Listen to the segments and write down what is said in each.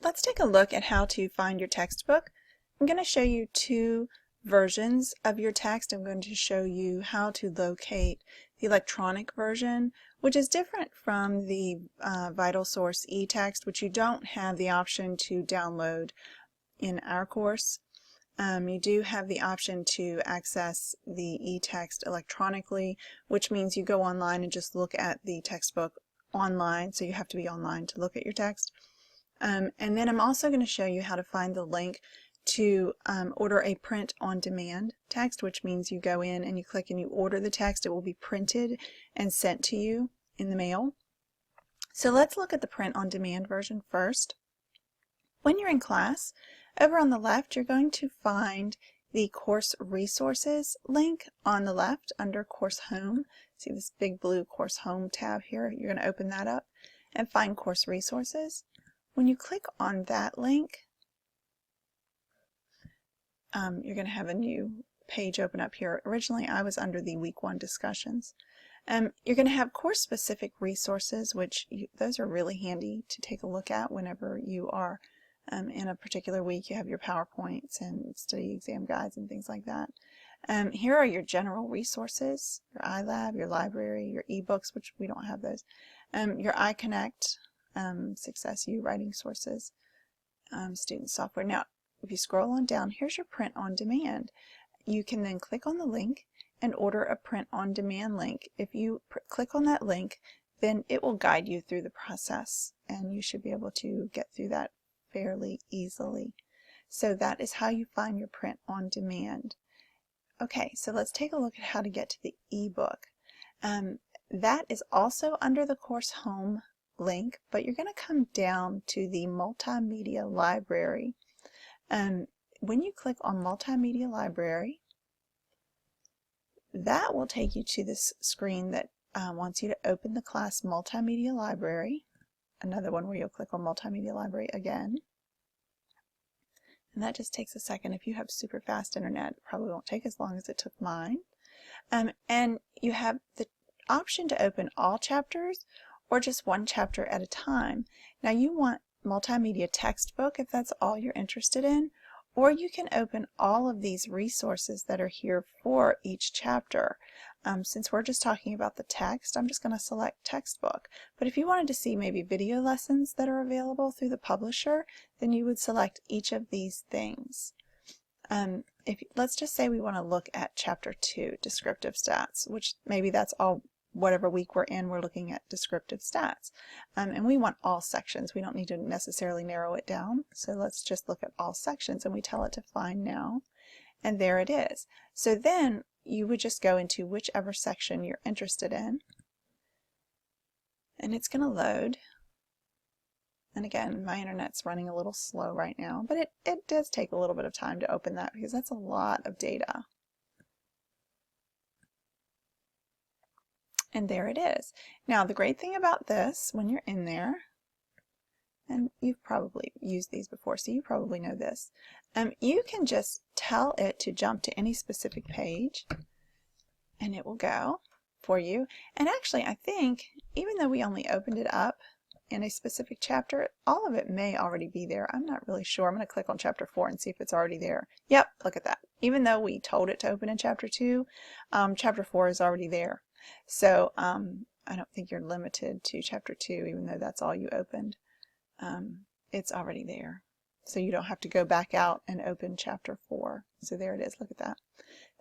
let's take a look at how to find your textbook. I'm going to show you two versions of your text. I'm going to show you how to locate the electronic version, which is different from the VitalSource eText, which you don't have the option to download in our course. You do have the option to access the eText electronically, which means you go online and just look at the textbook online, so you have to be online to look at your text. And then I'm also going to show you how to find the link to order a print-on-demand text, which means you go in and you click and you order the text. It will be printed and sent to you in the mail. So let's look at the print-on-demand version first. When you're in class, over on the left, you're going to find the Course Resources link on the left under Course Home. See this big blue Course Home tab here? You're going to open that up and find Course Resources. When you click on that link, you're going to have a new page open up here. Originally, I was under the Week 1 discussions. You're going to have course-specific resources, which those are really handy to take a look at whenever you are in a particular week. You have your PowerPoints and study exam guides and things like that. Here are your general resources, your iLab, your library, your ebooks, which we don't have those, your iConnect, SuccessU writing sources, student software. Now, if you scroll on down, here's your print on demand. You can then click on the link and order a print on demand link. If you click on that link, then it will guide you through the process, and you should be able to get through that fairly easily. So that is how you find your print on demand. Okay, so let's take a look at how to get to the ebook. That is also under the Course Home link, but you're going to come down to the Multimedia Library. When you click on Multimedia Library, that will take you to this screen that wants you to open the class Multimedia Library. Another one where you'll click on Multimedia Library again. And that just takes a second. If you have super fast internet, it probably won't take as long as it took mine. And you have the option to open all chapters or just one chapter at a time. Now you want multimedia textbook if that's all you're interested in, or you can open all of these resources that are here for each chapter. Since we're just talking about the text, I'm just going to select textbook. But if you wanted to see maybe video lessons that are available through the publisher, then you would select each of these things. Let's just say we want to look at chapter 2, descriptive stats, which maybe that's all. Whatever week we're in, we're looking at descriptive stats. And we want all sections. We don't need to necessarily narrow it down. So let's just look at all sections, and we tell it to find now. And there it is. So then you would just go into whichever section you're interested in. And it's going to load. And again, my internet's running a little slow right now, but it does take a little bit of time to open that because that's a lot of data. And there it is. Now the great thing about this, when you're in there, and you've probably used these before, so you probably know this, you can just tell it to jump to any specific page, and it will go for you. And actually, I think, even though we only opened it up in a specific chapter, all of it may already be there. I'm not really sure. I'm going to click on chapter 4 and see if it's already there. Yep, look at that. Even though we told it to open in chapter 2, chapter 4 is already there. So I don't think you're limited to chapter 2, even though that's all you opened. It's already there. So you don't have to go back out and open chapter 4. So there it is. Look at that.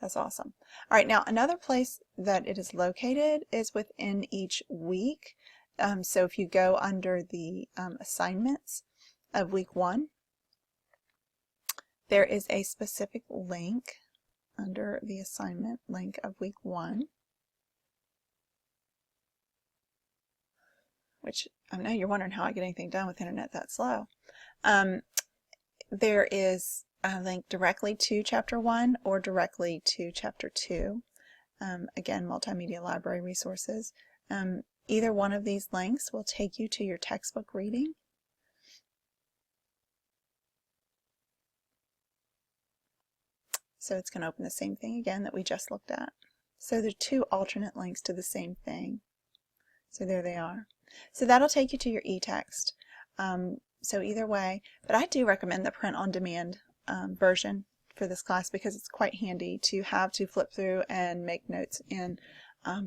That's awesome. All right, now another place that it is located is within each week. So if you go under the assignments of week 1, there is a specific link under the assignment link of week 1. Which I know you're wondering how I get anything done with internet that slow. There is a link directly to chapter 1 or directly to chapter 2. Again, Multimedia Library resources. Either one of these links will take you to your textbook reading. So it's going to open the same thing again that we just looked at. So there are two alternate links to the same thing. So there they are. So that'll take you to your eText. So either way, but I do recommend the print-on-demand version for this class because it's quite handy to have to flip through and make notes in,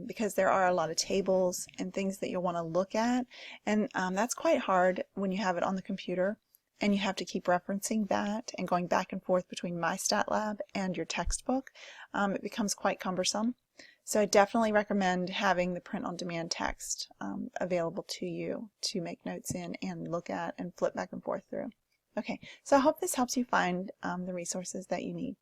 because there are a lot of tables and things that you'll want to look at, and that's quite hard when you have it on the computer and you have to keep referencing that and going back and forth between MyStatLab and your textbook. It becomes quite cumbersome. So I definitely recommend having the print-on-demand text available to you to make notes in and look at and flip back and forth through. Okay, so I hope this helps you find the resources that you need.